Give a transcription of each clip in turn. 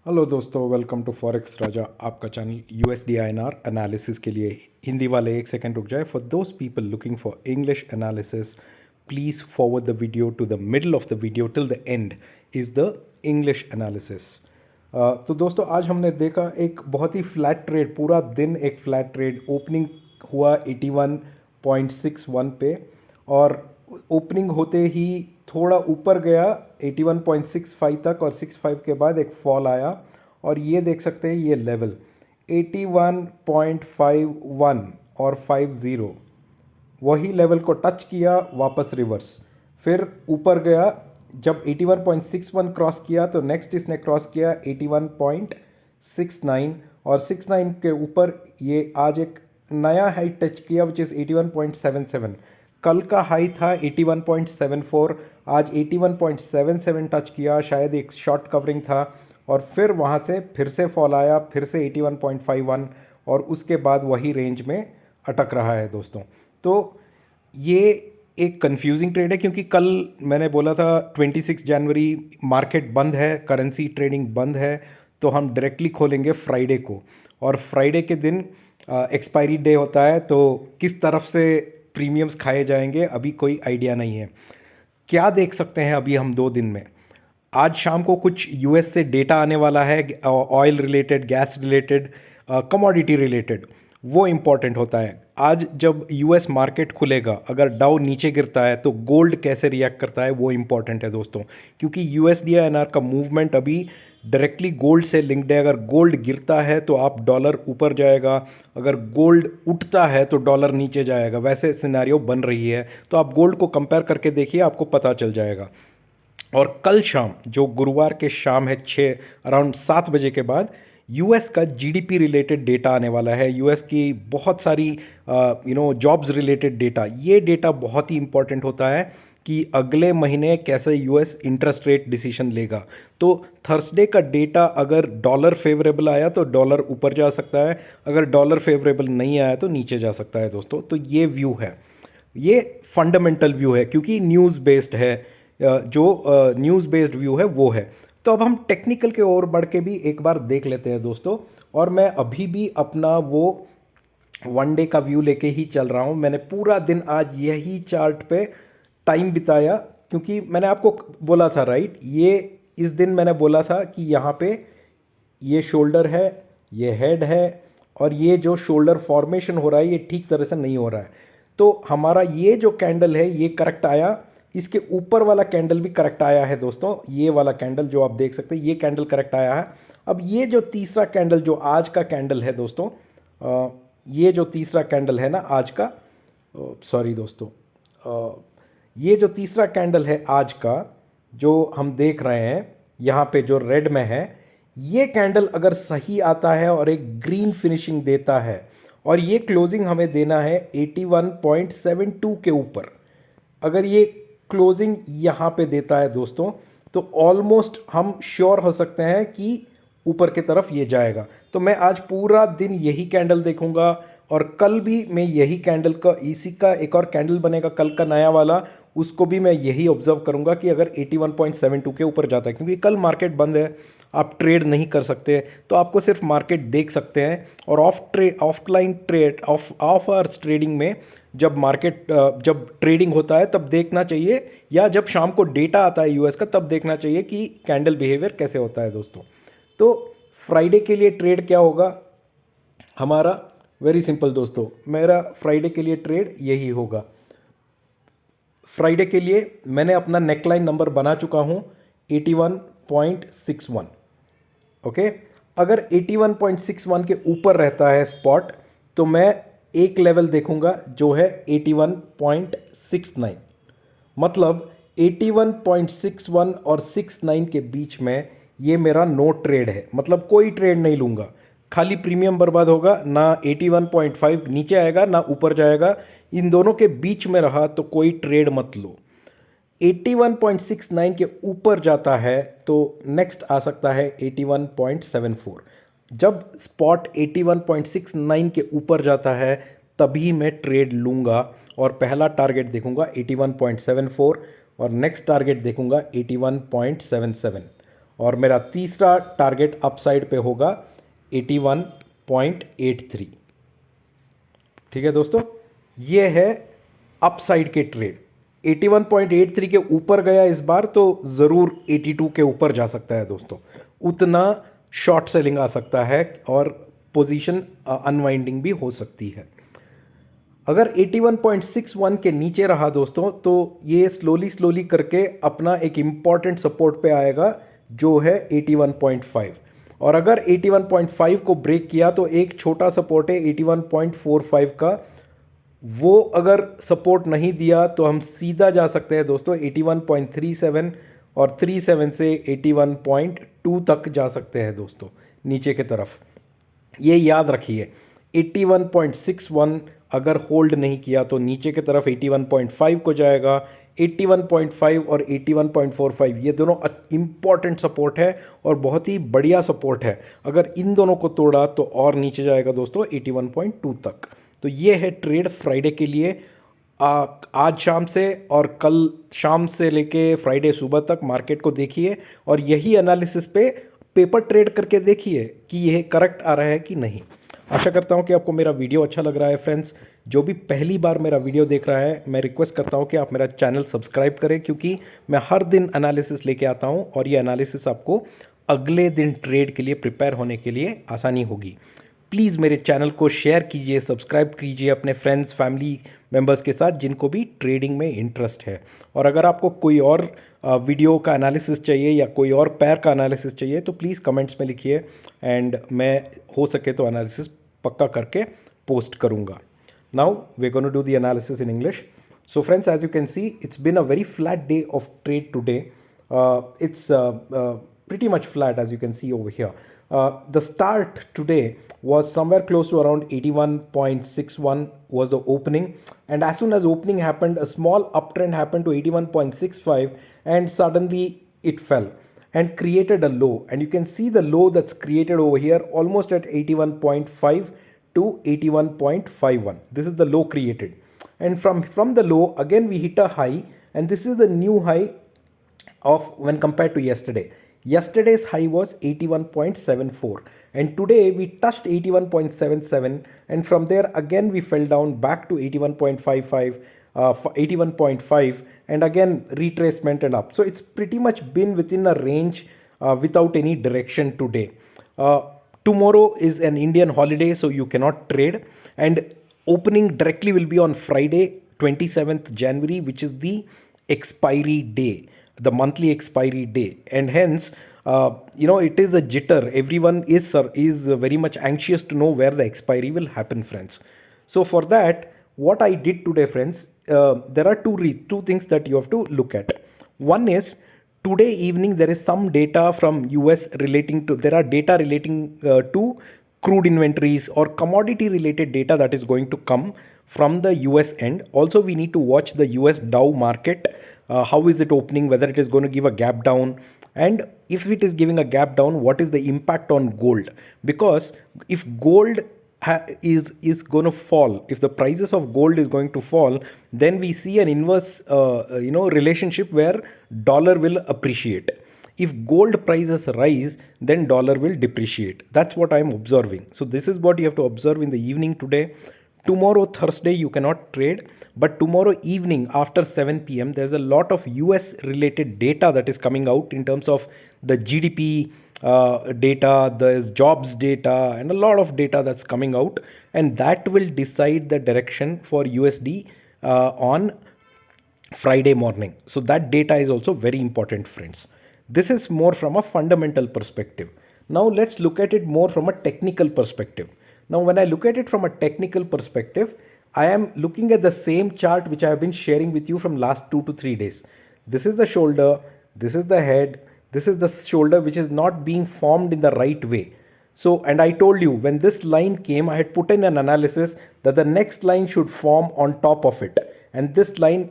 Hello दोस्तों, welcome to forex राजा। आपका channel USD INR analysis के लिए। हिंदी वाले एक सेकंड रुक जाए। For those people looking for English analysis, please forward the video to the middle of the video till the end is the English analysis. तो दोस्तों, आज हमने देखा एक बहुत ही फ्लैट ट्रेड, पूरा दिन एक फ्लैट ट्रेड। ओपनिंग हुआ 81.61 पे और ओपनिंग होते ही थोड़ा ऊपर गया 81.65 तक और 65 के बाद एक फॉल आया। और ये देख सकते हैं ये लेवल 81.51 और 50, वही लेवल को टच किया, वापस रिवर्स, फिर ऊपर गया। जब 81.61 क्रॉस किया तो नेक्स्ट इसने क्रॉस किया 81.69 और 69 के ऊपर ये आज एक नया हाई टच किया विच इज़ 81.77। कल का हाई था 81.74, आज 81.77 टच किया, शायद एक शॉर्ट कवरिंग था। और फिर वहाँ से फिर से फॉल आया, फिर से 81.51 और उसके बाद वही रेंज में अटक रहा है दोस्तों। तो ये एक कंफ्यूजिंग ट्रेड है क्योंकि कल मैंने बोला था 26 जनवरी मार्केट बंद है, करेंसी ट्रेडिंग बंद है, तो हम डायरेक्टली खोलेंगे फ्राइडे को। और फ्राइडे के दिन एक्सपायरी डे होता है, तो किस तरफ से प्रीमियम्स खाए जाएंगे अभी कोई आइडिया नहीं है। क्या देख सकते हैं अभी हम 2 दिन में? आज शाम को कुछ यूएस से डेटा आने वाला है, oil related, gas related, commodity related. वो इम्पॉर्टेंट होता है। आज जब यूएस मार्केट खुलेगा, अगर डाउ नीचे गिरता है तो गोल्ड कैसे रिएक्ट करता है वो इम्पॉर्टेंट है दोस्तों, क्योंकि यूएसडीआईएनआर का मूवमेंट अभी डायरेक्टली गोल्ड से लिंक्ड है। अगर गोल्ड गिरता है तो आप डॉलर ऊपर जाएगा, अगर गोल्ड उठता है तो डॉलर नीचे जाएगा। वैसे सिनेरियो बन रही है, तो आप गोल्ड को कंपेयर करके देखिए, आपको पता चल जाएगा। और कल शाम, जो गुरुवार के शाम है 6 अराउंड 7 बजे के बाद, यूएस का जीडीपी रिलेटेड डेटा आने वाला है। यूएस की बहुत सारी जॉब्स रिलेटेड डेटा, ये डेटा बहुत ही इंपॉर्टेंट होता है कि अगले महीने कैसे यूएस इंटरेस्ट रेट डिसीजन लेगा। तो थर्सडे का डेटा अगर डॉलर फेवरेबल आया तो डॉलर ऊपर जा सकता है, अगर डॉलर फेवरेबल नहीं आया तो नीचे जा सकता है दोस्तों। तो ये व्यू है, ये फंडामेंटल व्यू है क्योंकि न्यूज़ बेस्ड है। जो न्यूज़ बेस्ड व्यू है वो है। तो अब हम टेक्निकल के ओर बढ़ के भी एक बार देख लेते हैं दोस्तों। और मैं अभी भी अपना वो वन डे का व्यू लेके ही चल रहा हूँ। मैंने पूरा दिन आज यही चार्ट पे टाइम बिताया क्योंकि मैंने आपको बोला था, राइट, ये इस दिन मैंने बोला था कि यहाँ पे ये शोल्डर है, ये हेड है, और ये जो शोल्डर फॉर्मेशन हो रहा है ये ठीक तरह से नहीं हो रहा है। तो हमारा ये जो कैंडल है ये करेक्ट आया, इसके ऊपर वाला कैंडल भी करेक्ट आया है दोस्तों। ये वाला कैंडल जो आप देख सकते हैं ये कैंडल करेक्ट आया है। अब ये जो तीसरा कैंडल जो आज का कैंडल है दोस्तों, ये जो तीसरा कैंडल है ना आज का, सॉरी दोस्तों, ये जो तीसरा कैंडल है आज का जो हम देख रहे हैं यहाँ पे जो रेड में है, ये कैंडल अगर सही आता है और एक ग्रीन फिनिशिंग देता है और ये क्लोजिंग हमें देना है 81.72 के ऊपर, अगर ये क्लोजिंग यहाँ पे देता है दोस्तों, तो ऑलमोस्ट हम श्योर हो सकते हैं कि ऊपर की तरफ ये जाएगा। तो मैं आज पूरा दिन यही कैंडल देखूंगा और कल भी मैं यही कैंडल का, इसी का एक और कैंडल बनेगा कल का नया वाला, उसको भी मैं यही ऑब्जर्व करूंगा कि अगर 81.72 के ऊपर जाता है, क्योंकि कल मार्केट बंद है, आप ट्रेड नहीं कर सकते, तो आपको सिर्फ मार्केट देख सकते हैं। और offline trade, of hours trading में जब मार्केट जब ट्रेडिंग होता है तब देखना चाहिए, या जब शाम को डेटा आता है यूएस का तब देखना चाहिए कि कैंडल बिहेवियर कैसे होता है दोस्तों। तो फ्राइडे के लिए ट्रेड क्या होगा हमारा? वेरी सिंपल दोस्तों, मेरा फ्राइडे के लिए ट्रेड यही होगा। फ्राइडे के लिए मैंने अपना नेकलाइन नंबर बना चुका हूँ 81.61। ओके, अगर 81.61 के ऊपर रहता है स्पॉट तो मैं एक लेवल देखूंगा जो है 81.69। मतलब 81.61 और 69 के बीच में ये मेरा नो ट्रेड है, मतलब कोई ट्रेड नहीं लूँगा, खाली प्रीमियम बर्बाद होगा। ना 81.5 नीचे आएगा ना ऊपर जाएगा, इन दोनों के बीच में रहा तो कोई ट्रेड मत लो। 81.69 के ऊपर जाता है तो नेक्स्ट आ सकता है 81.74। जब स्पॉट 81.69 के ऊपर जाता है तभी मैं ट्रेड लूँगा और पहला टारगेट देखूंगा 81.74 और नेक्स्ट टारगेट देखूंगा 81.77। और मेरा तीसरा टारगेट अपसाइड पे होगा 81.83। ठीक है दोस्तों, ये है अपसाइड के ट्रेड। 81.83 के ऊपर गया इस बार तो ज़रूर 82 के ऊपर जा सकता है दोस्तों, उतना शॉर्ट सेलिंग आ सकता है और पोजीशन अनवाइंडिंग भी हो सकती है। अगर 81.61 के नीचे रहा दोस्तों तो ये स्लोली करके अपना एक इम्पॉर्टेंट सपोर्ट पे आएगा जो है 81.5, और अगर 81.5 को ब्रेक किया तो एक छोटा सपोर्ट है 81.45 का, वो अगर सपोर्ट नहीं दिया तो हम सीधा जा सकते हैं दोस्तों 81.37, और 37 से 81.2 तक जा सकते हैं दोस्तों नीचे की तरफ। ये याद रखिए 81.61 अगर होल्ड नहीं किया तो नीचे की तरफ 81.5 को जाएगा। 81.5 और 81.45 ये दोनों इंपॉर्टेंट सपोर्ट है और बहुत ही बढ़िया सपोर्ट है। अगर इन दोनों को तोड़ा तो और नीचे जाएगा दोस्तों 81.2 तक। तो ये है ट्रेड फ्राइडे के लिए। आज शाम से और कल शाम से लेके फ्राइडे सुबह तक मार्केट को देखिए और यही एनालिसिस पे पेपर ट्रेड करके देखिए कि यह करेक्ट आ रहा है कि नहीं। आशा करता हूं कि आपको मेरा वीडियो अच्छा लग रहा है। फ्रेंड्स, जो भी पहली बार मेरा वीडियो देख रहा है, मैं रिक्वेस्ट करता हूं कि आप मेरा चैनल सब्सक्राइब करें, क्योंकि मैं हर दिन एनालिसिस लेके आता हूं और ये एनालिसिस आपको अगले दिन ट्रेड के लिए प्रिपेयर होने के लिए आसानी होगी। प्लीज़ मेरे चैनल को शेयर कीजिए, सब्सक्राइब कीजिए अपने फ्रेंड्स फैमिली मेंबर्स के साथ जिनको भी ट्रेडिंग में इंटरेस्ट है। और अगर आपको कोई और वीडियो का एनालिसिस चाहिए या कोई और पैर का एनालिसिस चाहिए तो प्लीज़ कमेंट्स में लिखिए एंड मैं हो सके तो एनालिसिस पक्का करके पोस्ट करूँगा। Now we gonna do the analysis in English. So friends, as you can see, it's been a very flat day of trade today. It's pretty much flat as you can see over here. The start today was somewhere close to around 81.61 was the opening, and as soon as opening happened, a small uptrend happened to 81.65 and suddenly it fell and created a low, and you can see the low that's created over here almost at 81.5 to 81.51. This is the low created, and from the low again we hit a high, and this is the new high of when compared to yesterday. Yesterday's high was 81.74 and today we touched 81.77, and from there again we fell down back to 81.55, 81.5, and again retracement and up. So it's pretty much been within a range without any direction today. Tomorrow is an Indian holiday, so you cannot trade, and opening directly will be on Friday 27th January, which is the expiry day, the monthly expiry day, and hence it is a jitter. Everyone is very much anxious to know where the expiry will happen, friends. So for that, what I did today, friends, there are two things that you have to look at. One is, today evening there is some data from US relating to, there are data relating to crude inventories or commodity related data that is going to come from the US end. Also, we need to watch the US Dow market. How is it opening, whether it is going to give a gap down, and if it is giving a gap down, what is the impact on gold? Because if gold is going to fall, if the prices of gold is going to fall, then we see an inverse relationship where dollar will appreciate. If gold prices rise, then dollar will depreciate. That's what I'm observing. So this is what you have to observe in the evening today. Tomorrow, Thursday, you cannot trade, but tomorrow evening after 7 p.m., there's a lot of US related data that is coming out in terms of the GDP data, there's jobs data, and a lot of data that's coming out, and that will decide the direction for USD on Friday morning. So that data is also very important, friends. This is more from a fundamental perspective. Now let's look at it more from a technical perspective. Now, when I look at it from a technical perspective, I am looking at the same chart which I have been sharing with you from last 2 to 3 days. This is the shoulder, this is the head, this is the shoulder which is not being formed in the right way. So, and I told you when this line came, I had put in an analysis that the next line should form on top of it. And this line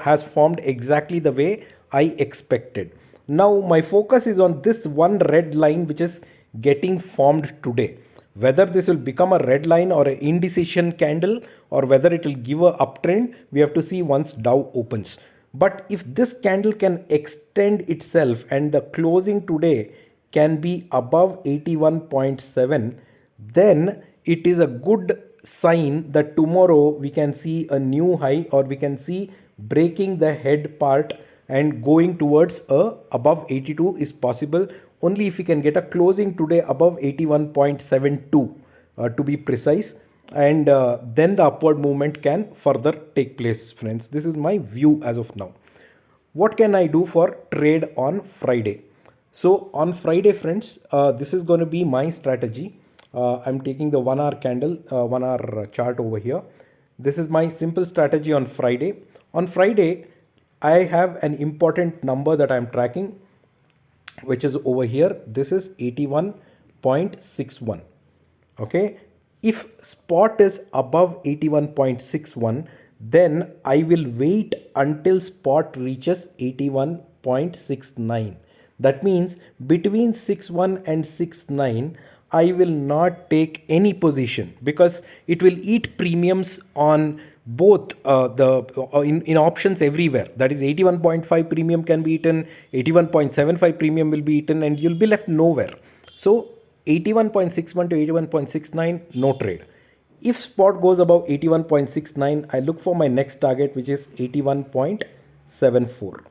has formed exactly the way I expected. Now, my focus is on this one red line which is getting formed today. Whether this will become a red line or an indecision candle, or whether it will give a uptrend, we have to see once Dow opens. But if this candle can extend itself and the closing today can be above 81.7, then it is a good sign that tomorrow we can see a new high, or we can see breaking the head part and going towards a above 82 is possible only if we can get a closing today above 81.72, to be precise, and then the upward movement can further take place, friends. This is my view as of now. What can I do for trade on Friday? So on Friday, friends, this is going to be my strategy. I'm taking the 1 hour candle, 1 hour chart over here. This is my simple strategy on Friday. On Friday, I have an important number that I'm tracking, which is over here. This is 81.61. Okay. If spot is above 81.61, then I will wait until spot reaches 81.69. That means between 61 and 69, I will not take any position because it will eat premiums on both in options everywhere. That is 81.5 premium can be eaten, 81.75 premium will be eaten, and you'll be left nowhere. So 81.61 to 81.69, no trade. If spot goes above 81.69, I look for my next target, which is 81.74.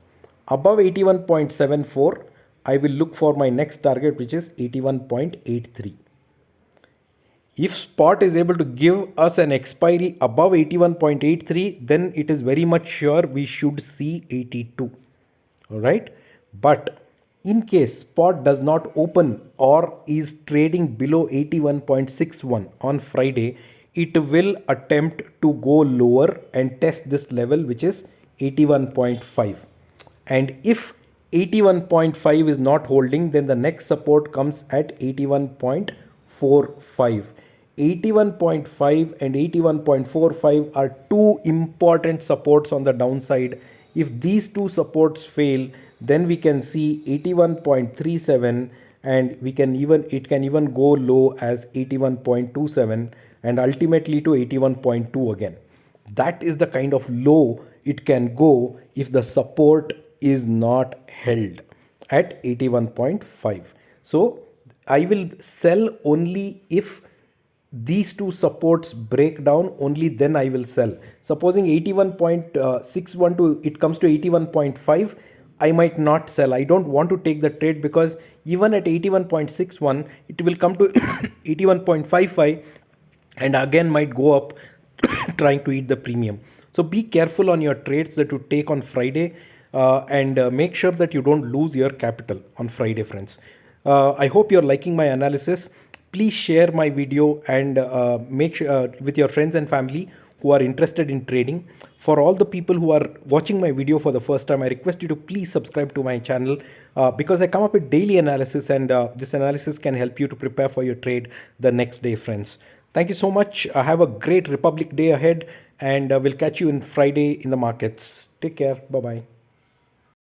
Above 81.74, I will look for my next target, which is 81.83. If spot is able to give us an expiry above 81.83, then it is very much sure we should see 82. All right. But in case spot does not open or is trading below 81.61 on Friday, it will attempt to go lower and test this level, which is 81.5. And if 81.5 is not holding, then the next support comes at 81.45. 81.5 and 81.45 are two important supports on the downside. If these two supports fail, then we can see 81.37, and it can even go low as 81.27 and ultimately to 81.2 again. That is the kind of low it can go if the support is not held at 81.5. So I will sell only if these two supports break down, only then I will sell. Supposing 81.61 to it comes to 81.5, I might not sell. I don't want to take the trade because even at 81.61, it will come to 81.55 and again might go up trying to eat the premium. So be careful on your trades that you take on Friday, and make sure that you don't lose your capital on Friday, friends. I hope you're liking my analysis. Please share my video and make sure with your friends and family who are interested in trading. For all the people who are watching my video for the first time, I request you to please subscribe to my channel because I come up with daily analysis, and this analysis can help you to prepare for your trade the next day, friends. Thank you so much. Have a great Republic Day ahead, and we'll catch you in Friday in the markets. Take care. Bye-bye.